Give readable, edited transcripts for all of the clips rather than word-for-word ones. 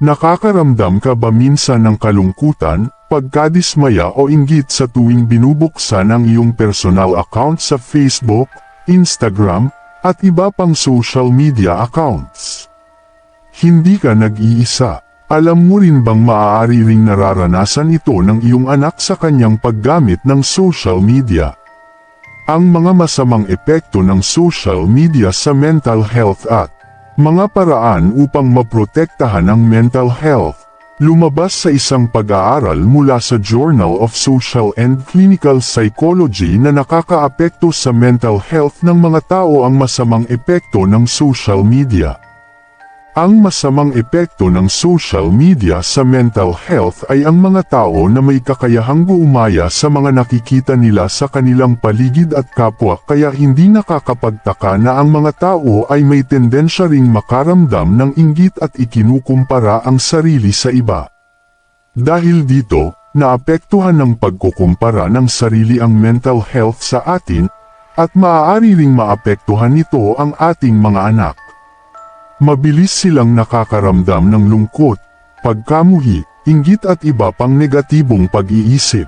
Nakakaramdam ka ba minsan ng kalungkutan, pagkadismaya o inggit sa tuwing binubuksan ang iyong personal account sa Facebook, Instagram, at iba pang social media accounts? Hindi ka nag-iisa. Alam mo rin bang maaari ring nararanasan ito ng iyong anak sa kanyang paggamit ng social media? Ang mga masamang epekto ng social media sa mental health at mga paraan upang maprotektahan ang mental health. Lumabas sa isang pag-aaral mula sa Journal of Social and Clinical Psychology na nakakaapekto sa mental health ng mga tao ang masamang epekto ng social media. Ang masamang epekto ng social media sa mental health ay ang mga tao na may kakayahang guumaya sa mga nakikita nila sa kanilang paligid at kapwa, kaya hindi nakakapagtaka na ang mga tao ay may tendensya ring makaramdam ng inggit at ikinukumpara ang sarili sa iba. Dahil dito, naapektuhan ng pagkukumpara ng sarili ang mental health sa atin, at maaari ring maapektuhan nito ang ating mga anak. Mabilis silang nakakaramdam ng lungkot, pagkamuhi, inggit at iba pang negatibong pag-iisip.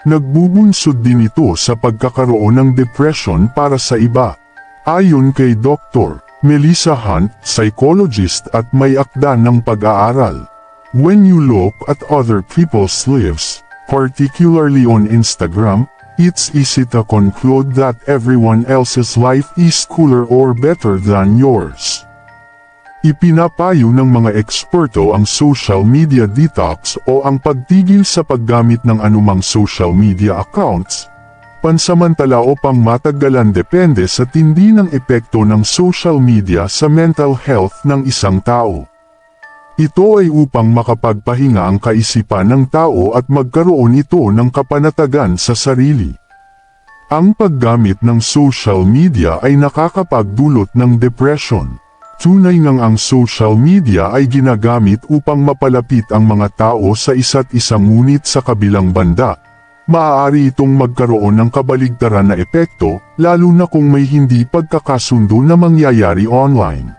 Nagbubunsod din ito sa pagkakaroon ng depression para sa iba. Ayon kay Dr. Melissa Hunt, psychologist at may akda ng pag-aaral. When you look at other people's lives, particularly on Instagram, it's easy to conclude that everyone else's life is cooler or better than yours. Ipinapayo ng mga eksperto ang social media detox o ang pagtigil sa paggamit ng anumang social media accounts, pansamantala o pangmatagalan depende sa tindi ng epekto ng social media sa mental health ng isang tao. Ito ay upang makapagpahinga ang kaisipan ng tao at magkaroon ito ng kapanatagan sa sarili. Ang paggamit ng social media ay nakakapagdulot ng depression. Tunay ngang ang social media ay ginagamit upang mapalapit ang mga tao sa isa't isa, ngunit sa kabilang banda, maaari itong magkaroon ng kabaligtaran na epekto, lalo na kung may hindi pagkakasundo na mangyayari online.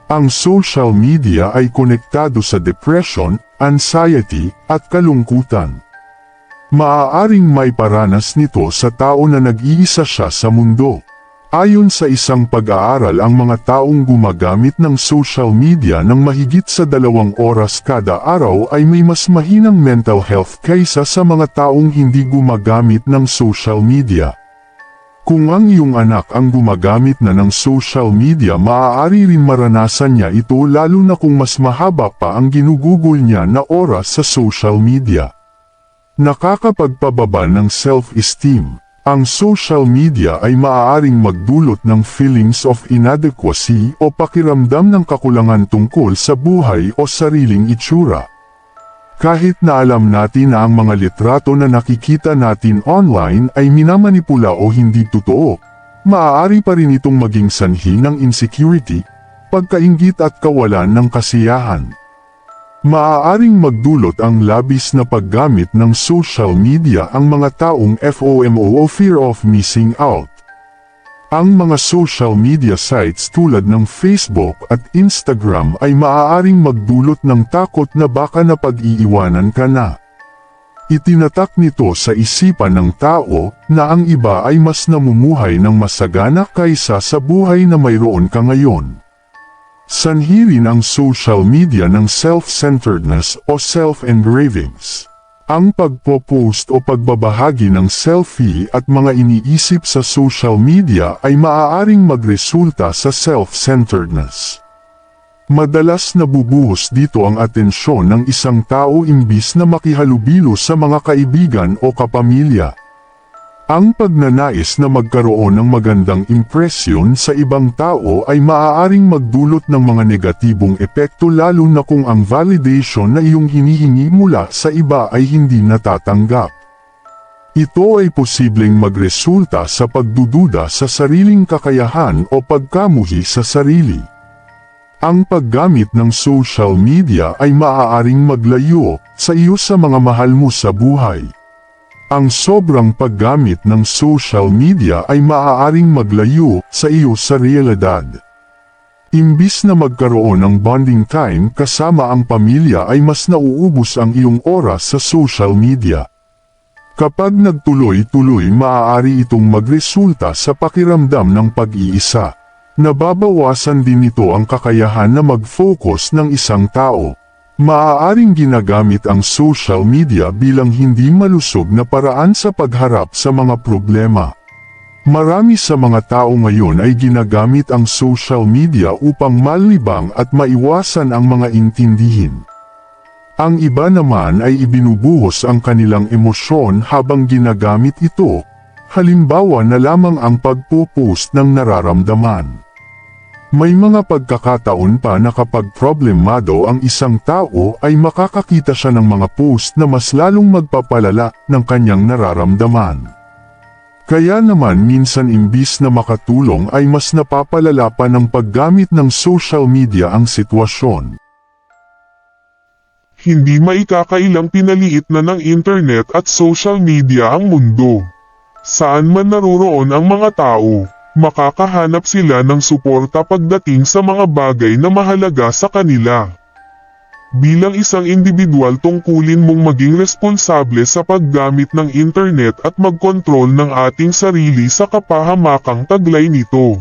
Ang social media ay konektado sa depression, anxiety, at kalungkutan. Maaaring may paranas nito sa tao na nag-iisa siya sa mundo. Ayon sa isang pag-aaral, ang mga taong gumagamit ng social media ng mahigit sa 2 oras kada araw ay may mas mahinang mental health kaysa sa mga taong hindi gumagamit ng social media. Kung ang iyong anak ang gumagamit na ng social media, maaari rin maranasan niya ito, lalo na kung mas mahaba pa ang ginugugol niya na oras sa social media. Nakakapagpababa ng self-esteem. Ang social media ay maaaring magdulot ng feelings of inadequacy o pakiramdam ng kakulangan tungkol sa buhay o sariling itsura. Kahit na alam natin na ang mga litrato na nakikita natin online ay minamanipula o hindi totoo, maaari pa rin itong maging sanhi ng insecurity, pagkainggit at kawalan ng kasiyahan. Maaaring magdulot ang labis na paggamit ng social media ang mga taong FOMO o fear of missing out. Ang mga social media sites tulad ng Facebook at Instagram ay maaaring magdulot ng takot na baka napag-iiwanan ka na. Itinatak nito sa isipan ng tao na ang iba ay mas namumuhay ng masagana kaysa sa buhay na mayroon ka ngayon. Sanhi rin ang social media ng self-centeredness o self-engravings. Ang pagpo-post o pagbabahagi ng selfie at mga iniisip sa social media ay maaaring magresulta sa self-centeredness. Madalas nabubuhos dito ang atensyon ng isang tao imbis na makihalubilo sa mga kaibigan o kapamilya. Ang pagnanais na magkaroon ng magandang impresyon sa ibang tao ay maaaring magdulot ng mga negatibong epekto, lalo na kung ang validation na iyong hinihingi mula sa iba ay hindi natatanggap. Ito ay posibleng magresulta sa pagdududa sa sariling kakayahan o pagkamuhi sa sarili. Ang paggamit ng social media ay maaaring maglayo sa iyo sa mga mahal mo sa buhay. Ang sobrang paggamit ng social media ay maaaring maglayo sa iyo sa realidad. Imbis na magkaroon ng bonding time kasama ang pamilya ay mas nauubos ang iyong oras sa social media. Kapag nagtuloy-tuloy maaari itong magresulta sa pakiramdam ng pag-iisa. Nababawasan din nito ang kakayahan na mag-focus ng isang tao. Maaaring ginagamit ang social media bilang hindi malusog na paraan sa pagharap sa mga problema. Marami sa mga tao ngayon ay ginagamit ang social media upang malibang at maiwasan ang mga intindihin. Ang iba naman ay ibinubuhos ang kanilang emosyon habang ginagamit ito, halimbawa na lamang ang pagpo-post ng nararamdaman. May mga pagkakataon pa na kapag problemado ang isang tao ay makakakita siya ng mga post na mas lalong magpapalala ng kanyang nararamdaman. Kaya naman minsan imbis na makatulong ay mas napapalala pa ng paggamit ng social media ang sitwasyon. Hindi maikakailang pinaliit na ng internet at social media ang mundo. Saan man naroroon ang mga tao, makakahanap sila ng suporta pagdating sa mga bagay na mahalaga sa kanila. Bilang isang individual tungkulin mong maging responsable sa paggamit ng internet at magkontrol ng ating sarili sa kapahamakang taglay nito.